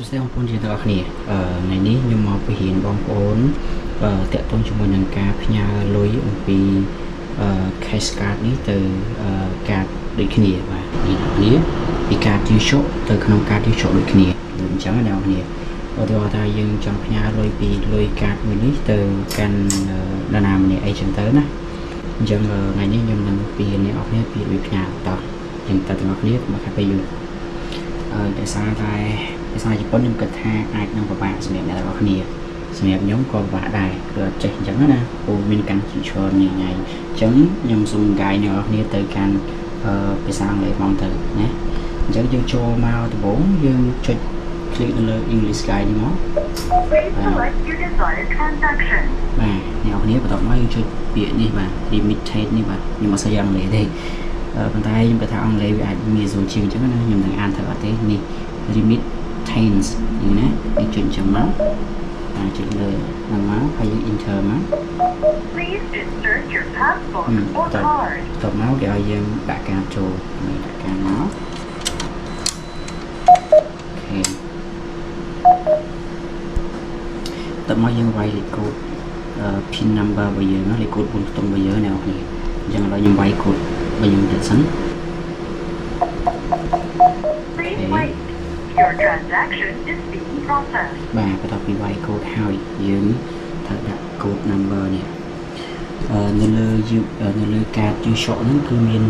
สุดท้ายของผมจะตัวนี้ในนี้ยมมองไปเห็นบางคนแต่ต้นชั่วโมงหนึ่งการพญาลอยปีแคสการ์ดนี้từการដូចគ្នាបាទនេះពីការទីឈប់ទៅក្នុងការទីឈប់ដូចគ្នាអញ្ចឹងណាគ្នាឧទាហរណ៍ថាយើងចង់ផ្ញើលុយពីលុយកាតមួយនេះទៅកាន់នរណាម្នាក់អីចឹងទៅណាអញ្ចឹងថ្ងៃនេះខ្ញុំនឹងពីអ្នកអរគ្នាពីលុយផ្ញើតោះចឹងតើទាំងអស់គ្នាមកខាងពេលយូរដោយសារតែភាសាជប៉ុនខ្ញុំគិតថាអាចនឹងពិបាកសម្រាប់អ្នកទាំងអស់គ្នាសម្រាប់ខ្ញុំក៏ពិបាកដែរគឺចេះអញ្ចឹងណាព្រោះមានកាន់ជាច្រើនញ៉ៃអញ្ចឹងខ្ញុំសូមកាយអ្នកទាំងអស់គ្នាទៅកាន់ភាសាអង់គ្លេសមកទៅណាអញ្ចឹងយើងចូលមកដំបូងយើងចុច click នៅលើ English Guide នេះមកបាទអ្នកនរគ្នាបន្តមកយើងចុចពាក្យនេះបាទ limited នេះបាទខ្ញុំអត់ស្គាល់អង់គ្លេសទេប៉ុន្តែខ្ញុំគិតថាអង់គ្លេសវាអាចមានស្រួលជាងអញ្ចឹងណាខ្ញុំនឹងអានទៅអត់ទេនេះ limit tains នេះណាយើងចុចអញ្ចឹងមកចុចលើហ្នឹងមកហើយយើង enter មក Please insert your passport or card តបមកគេឲ្យយើងដាក់ការចូលដាក់ការមកអូខេតមកយើងវាយលេខកូដpin number របស់យើងលេខកូដ4ខ្ទង់របស់យើងណាអូខេអញ្ចឹងឥឡូវខ្ញុំវាយកូដរបស់យើងទៀតសិន Please wait Your transaction is being processed បាទបន្ទាប់ពីវាយកូដហើយយើងត្រូវដាក់កូដ number នេះនៅលើកាត U-Shop ហ្នឹងគឺមាន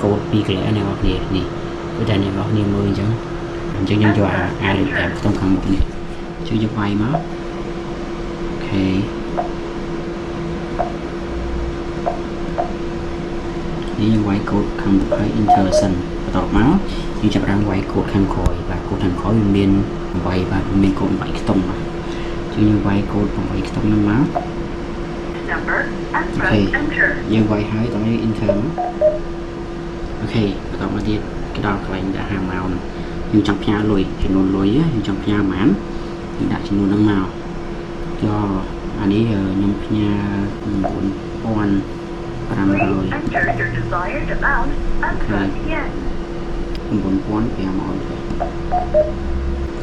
កូដ2កន្លែងណាបងប្អូននេះគឺតែអ្នកនរគ្នាមើលអញ្ចឹងខ្ញុំយកអាលេខ5ខ្ទង់ខាងមុខនេះជួយយកវាយមកអូខេនេះយើងវាយកូដខាងមុខហើយ enter សិនបន្ទាប់មកយើងចាប់ផ្ដើមវាយកូដខាងក្រោយបាទកូដខាងក្រោយវាមាន8បាទមានកូដ8ខ្ទង់បាទយើងវាយកូដ8ខ្ទង់ហ្នឹងមកអូខេយើងវាយហើយតោះយើង enter មកអូខេបន្តមកទៀតគេដល់កន្លែងដាក់ហាម៉ៅហ្នឹងយើងចង់ផ្ញើលុយចំនួនលុយយើងចង់ផ្ញើប៉ុន្មានយើងដាក់ចំនួនហ្នឹងមកយកអានេះខ្ញុំផ្ញើ 9,500 Enter your desired amount and press yes 9,500អូ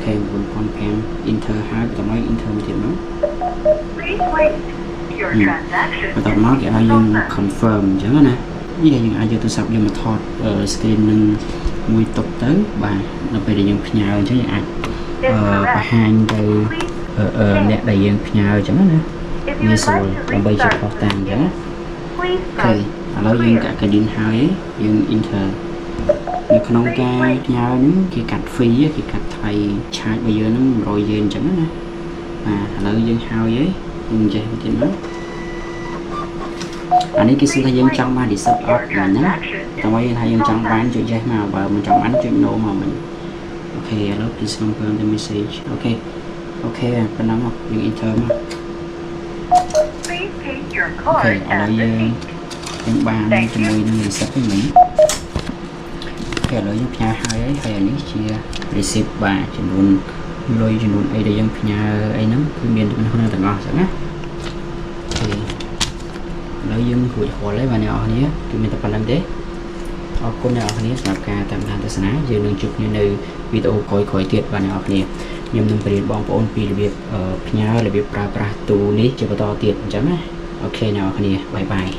ខេ 9,500 enter ហើយបន្តមក enter មួយទៀតមក Please wait Your transaction បន្តមកគេឲ្យយើង confirm អញ្ចឹងណានេះយើងអាចយកទូរស័ព្ទយើងមកថត screen នឹងមួយតុកទៅបាទដល់ពេលដែលយើងផ្ញើអញ្ចឹងយើងអាចបង្ហាញទៅអ្នកដែលយើងផ្ញើអញ្ចឹងណាងាយស្រួលដើម្បីជាខុសតាមអញ្ចឹងអូខេឥឡូវយើងកាត់ credit ហើយយើង enter នៅក្នុងការផ្ញើហ្នឹងគេកាត់ fee គេកាត់ថ្លៃ charge របស់យើងហ្នឹង100 yen អញ្ចឹងណាបាទឥឡូវយើងហើយយើងចេះទៀតមកអានេះគេសួរថាយើងចង់បាន receipt អត់ណាតែយើងថាយើងចង់បានចុច yes មកបើមិនចង់បានចុច no មកមិញអូខេឥឡូវ please confirm the message អូខេប៉ុណ្ណឹងមកយើង enter មកអូខេឥឡូវយើងបានជាមួយនឹង receipt ហ្នឹងមិញអូខេឥឡូវយើងផ្ញើហើយអានេះជា receipt បាទចំនួនលុយចំនួនអីដែលយើងផ្ញើអីហ្នឹងគឺមានទាំងហ្នឹងទាំងអស់អញ្ចឹងណាអូខេឥឡូវយើងរួចរាល់ហើយបាទអ្នកនរគ្នាគឺមានតែប៉ុណ្្នឹងទេអរគុណអ្នកនរគ្នាសម្រាប់ការតាមដានទស្សនាយើងនឹងជួបគ្នានៅវីដេអូក្រោយៗទៀតបាទអ្នកនរគ្នាខ្ញុំនឹងបរៀនបងប្អូនពីរបៀបផ្ញើរបៀបប្រើប្រាស់ទូនេះជាបន្តទៀតអញ្ចឹងណាអូខេអ្នកនរគ្នាបាយបាយ